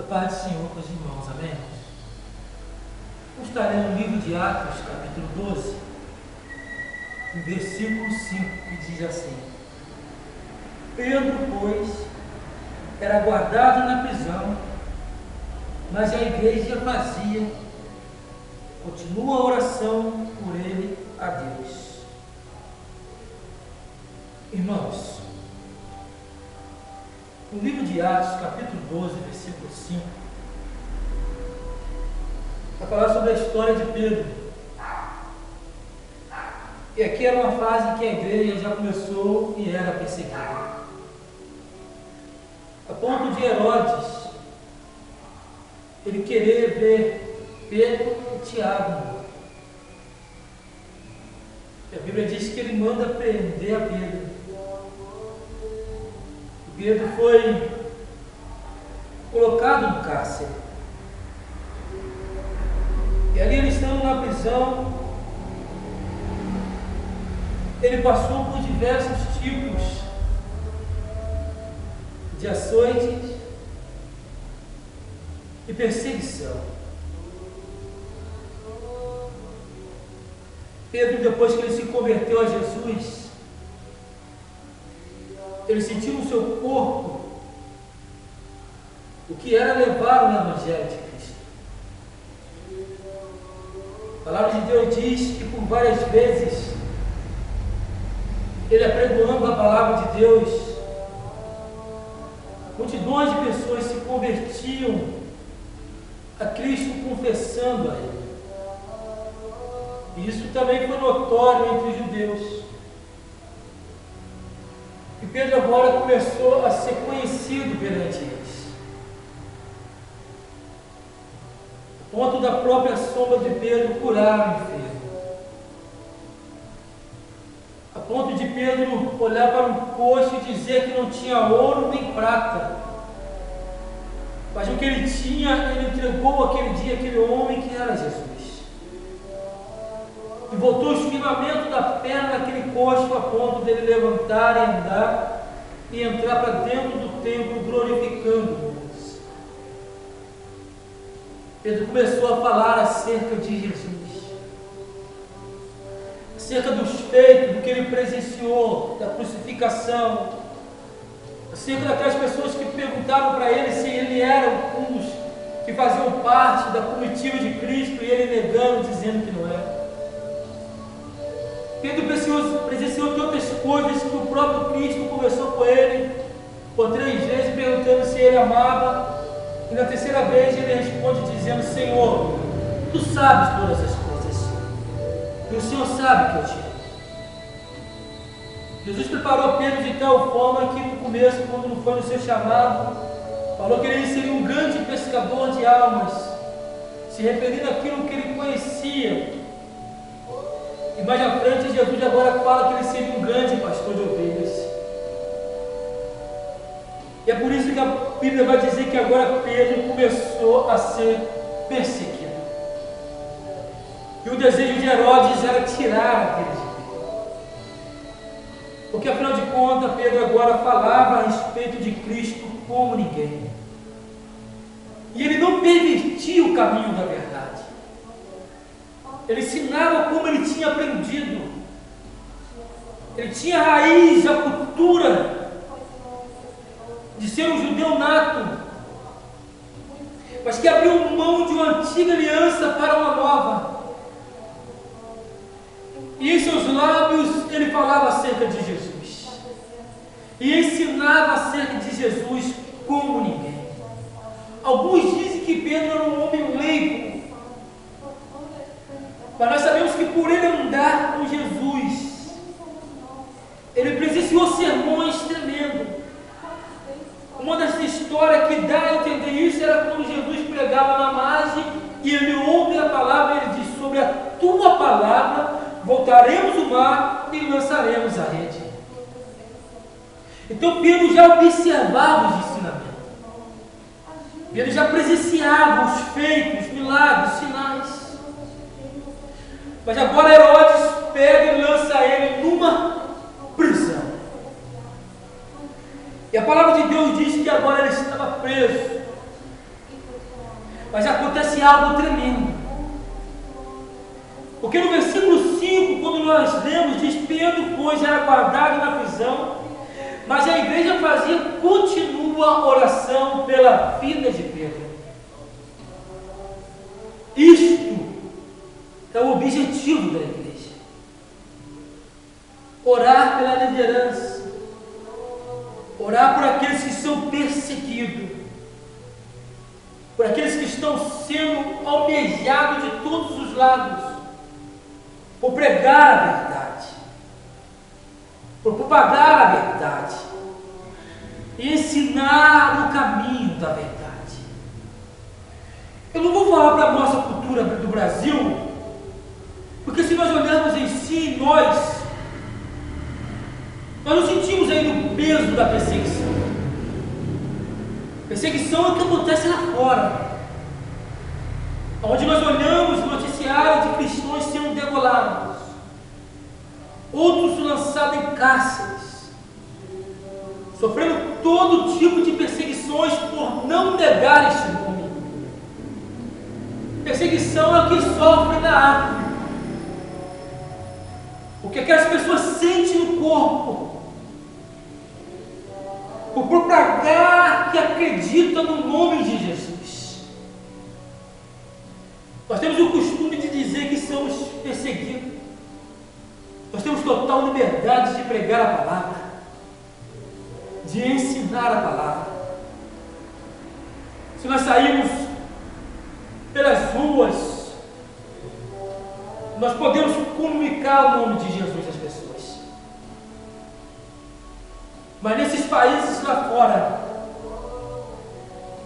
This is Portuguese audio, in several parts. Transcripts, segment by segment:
Paz do Senhor com os irmãos, amém? Vamos estar lendo no livro de Atos, capítulo 12, no versículo 5, que diz assim: Pedro, pois, era guardado na prisão, mas a igreja vazia. Continua a oração por ele a Deus. Irmãos, no livro de Atos, capítulo 12, versículo 5, vai falar sobre a história de Pedro. E aqui era uma fase em que a igreja já começou e era perseguida. A ponto de Herodes, ele querer ver Pedro e Tiago mortos. A Bíblia diz que ele manda prender a Pedro. Pedro foi colocado no cárcere. E ali ele estando na prisão, ele passou por diversos tipos de açoites e perseguição. Pedro, depois que ele se converteu a Jesus, ele sentiu no seu corpo o que era levar o Evangelho de Cristo. A palavra de Deus diz que por várias vezes ele apregoando a palavra de Deus, multidões de pessoas se convertiam a Cristo confessando a Ele. E isso também foi notório entre os judeus. E Pedro agora começou a ser conhecido perante eles. A ponto da própria sombra de Pedro curar o enfermo. A ponto de Pedro olhar para um poço e dizer que não tinha ouro nem prata. Mas o que ele tinha, ele entregou aquele dia aquele homem que era Jesus. E voltou o firmamento da perna naquele posto a ponto dele levantar e andar e entrar para dentro do templo glorificando Deus. Pedro começou a falar acerca de Jesus, acerca dos feitos, do que ele presenciou, da crucificação, acerca daquelas pessoas que perguntavam para ele se ele era um dos que faziam parte da comitiva de Cristo, e ele negando, dizendo que não era. Pedro presenciou tantas coisas que o próprio Cristo conversou com ele por 3 vezes, perguntando se ele amava, e na terceira vez ele responde dizendo: Senhor, tu sabes todas as coisas, e o Senhor sabe que eu te amo. Jesus preparou Pedro de tal forma que no começo, quando não foi no seu chamado, falou que ele seria um grande pescador de almas, se referindo àquilo que ele conhecia. E mais à frente, Jesus agora fala que ele seria um grande pastor de ovelhas. E é por isso que a Bíblia vai dizer que agora Pedro começou a ser perseguido. E o desejo de Herodes era tirar a Pedro de Pedro. Porque afinal de contas, Pedro agora falava a respeito de Cristo como ninguém. E ele não pervertia o caminho da verdade. Ele ensinava como ele tinha aprendido. Ele tinha a raiz, a cultura de ser um judeu nato, mas que abriu mão de uma antiga aliança para uma nova. E em seus lábios ele falava acerca de Jesus. E ensinava acerca de Jesus como ninguém. Alguns dizem que Pedro era um homem leigo, mas nós sabemos que por ele andar com Jesus, ele presenciou sermões tremendos. Uma das histórias que dá a entender isso era quando Jesus pregava na margem e ele ouve a palavra, ele diz: sobre a tua palavra voltaremos o mar e lançaremos a rede. Então Pedro já observava os ensinamentos. Ele já presenciava os feitos, os milagres, os sinais. Mas agora Herodes pega e lança ele numa prisão. E a palavra de Deus diz que agora ele estava preso. Mas acontece algo tremendo. Porque no versículo 5, quando nós lemos, diz: Pedro, pois, era guardado na prisão, mas a igreja fazia contínua oração pela vida de Pedro. Isto é o objetivo da igreja: orar pela liderança, orar por aqueles que são perseguidos, por aqueles que estão sendo almejados de todos os lados, por pregar a verdade, por propagar a verdade e ensinar o caminho da verdade. Eu não vou falar para a nossa cultura do Brasil, porque se nós olharmos em si, nós não sentimos ainda o peso da perseguição. Perseguição é o que acontece lá fora, onde nós olhamos o noticiário de cristãos sendo degolados, outros lançados em cárceres, sofrendo todo tipo de perseguições por não negar este nome. Perseguição é o que sofre na África, o que aquelas pessoas sentem no corpo, por propagar que acredita no nome de Jesus. Nós temos o costume de dizer que somos perseguidos. Nós temos total liberdade de pregar a palavra, de ensinar a palavra. Se nós sairmos pelas ruas, nós podemos comunicar o nome de Jesus às pessoas. Mas nesses países lá fora,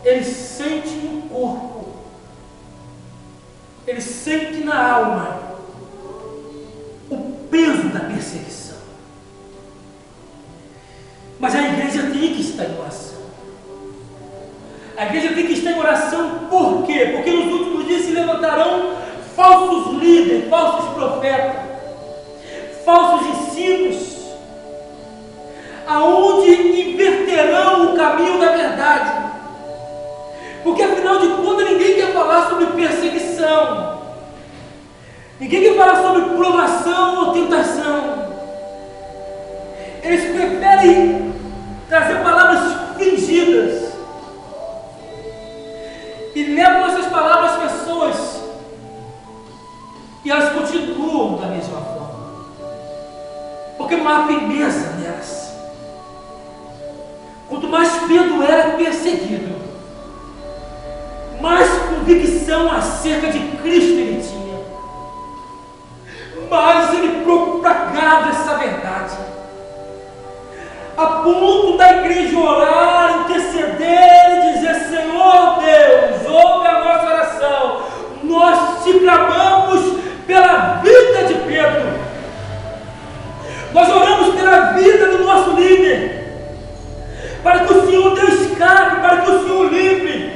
eles sentem no corpo, eles sentem na alma o peso da perseguição. Mas a igreja tem que estar em oração. A igreja tem que estar em oração por quê? Porque nos últimos dias se levantarão falsos líderes, falsos profetas, falsos ensinos, aonde inverterão o caminho da verdade. Porque afinal de contas ninguém quer falar sobre perseguição, ninguém quer falar sobre provação ou tentação. Eles preferem trazer palavras fingidas e levam essas palavras às pessoas e elas continuam da mesma forma, porque não há firmeza nelas. Quanto mais Pedro era perseguido, mais convicção acerca de Cristo ele tinha, mais ele propagava essa verdade, a ponto da igreja orar, interceder e dizer: Senhor Deus, ouve a nossa oração, nós te clamamos pela vida de Pedro, nós oramos pela vida do nosso líder, para que o Senhor dê escape, para que o Senhor livre.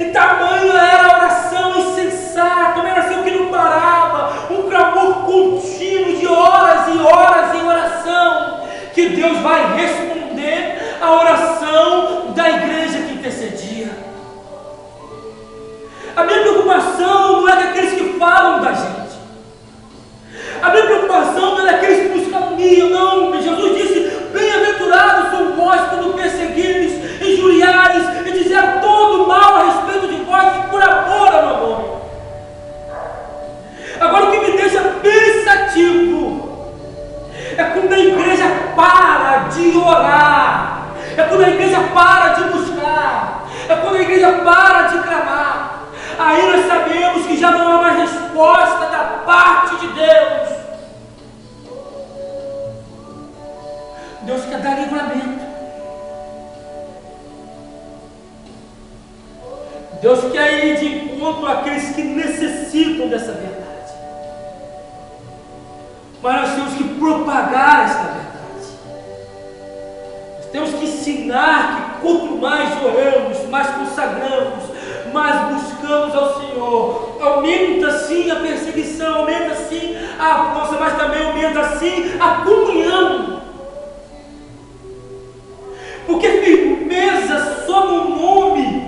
E tamanha era a oração insensata, uma oração que não parava, um clamor contínuo de horas e horas em oração, que Deus vai responder a oração da igreja que intercedia. A minha preocupação não é daqueles que falam da gente, a minha preocupação não é daqueles que nos caluniam, não. Jesus disse: bem-aventurados são vós quando perseguires, injuriares e disseram todo mal a respeito de vós por amor ao meu nome. Agora, o que me deixa pensativo é quando a igreja para de orar, é quando a igreja para de buscar, é quando a igreja para de clamar. Aí nós sabemos que já não há mais resposta da parte de Deus. Deus quer dar livramento. Deus quer ir de encontro àqueles que necessitam dessa verdade. Mas nós temos que propagar esta verdade. Nós temos que ensinar que quanto mais oramos, mais consagramos, mais buscamos ao Senhor, aumenta sim a perseguição, aumenta sim a afronta, mas também aumenta sim a comunhão. Porque firmeza só no nome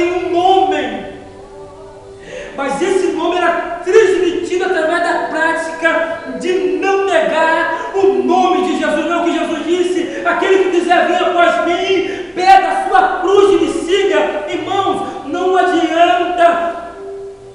em um nome, mas esse nome era transmitido através da prática de não negar o nome de Jesus. Não é o que Jesus disse: aquele que quiser vir após mim, pega a sua cruz e me siga. Irmãos, não adianta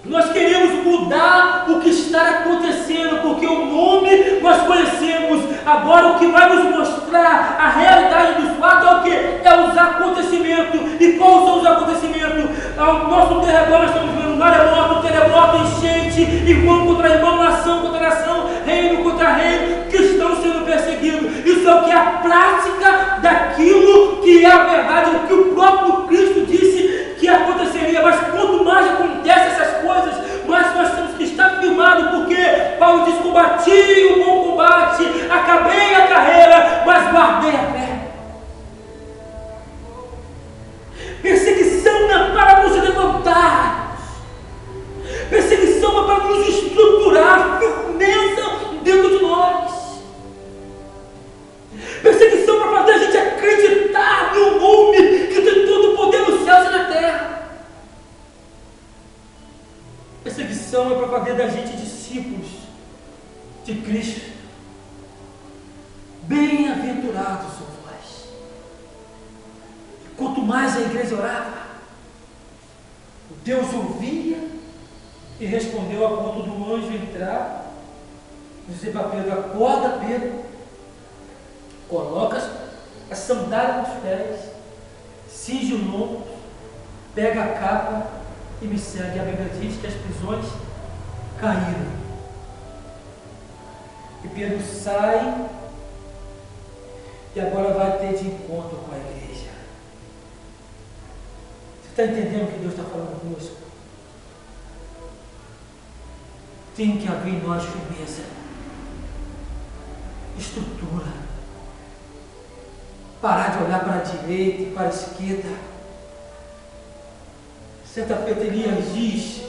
nós queremos mudar o que está acontecendo, porque o nome nós conhecemos. Agora o que vai nos mostrar a realidade dos fatos é o que? É os acontecimentos. E quais são os acontecimentos? Ao nosso derredor nós estamos vendo maremoto, terremoto, enchente, irmão contra irmão, nação contra nação, reino contra reino, que estão sendo perseguidos. Isso é o que é a prática daquilo que é a verdade, o que o próprio Cristo disse que aconteceria. Mas quanto mais acontece essas coisas, mais nós temos que estar firmados, porque Paulo diz: combati o bom combate, acabei a carreira, mas guardei a fé. Perseguição não é para nos levantar, perseguição é para nos estruturar, firmeza dentro de nós. Perseguição é para fazer a gente acreditar no nome que tem todo o poder nos céus e na terra. Perseguição é para fazer da gente discípulos de Cristo. Bem-aventurados são vós. Quanto mais a igreja orava, Deus ouvia e respondeu a ponto do anjo entrar, dizer para Pedro: acorda, Pedro, coloca a sandália nos pés, cinge o lombo, pega a capa e me segue. A Bíblia diz que as prisões caíram. E Pedro sai e agora vai ter de encontro com a igreja. Você está entendendo o que Deus está falando conosco? Tem que haver em nós firmeza, estrutura. Parar de olhar para a direita e para a esquerda. Certa feita Elias diz,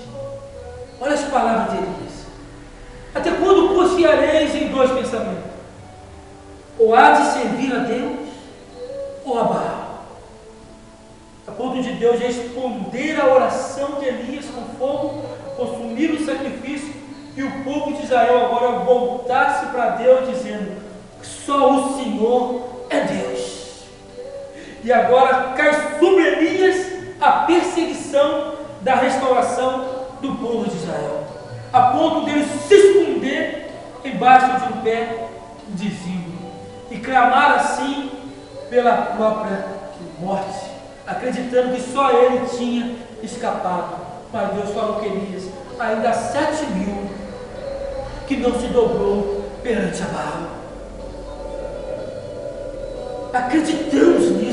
olha as palavras de Elias: até quando confiareis em dois pensamentos? Ou há de servir a Deus, ou a Baal? A ponto de Deus responder à oração de Elias com fogo, consumir o sacrifício, e o povo de Israel agora voltar-se para Deus, dizendo: só o Senhor é Deus. E agora cai sobre Elias a perseguição da restauração do povo de Israel, a ponto dele se esconder embaixo de um pé de zimbro e clamar assim pela própria morte, acreditando que só ele tinha escapado. Mas Deus falou que Elias, ainda 7.000 que não se dobrou perante a Baal. Acreditamos nisso.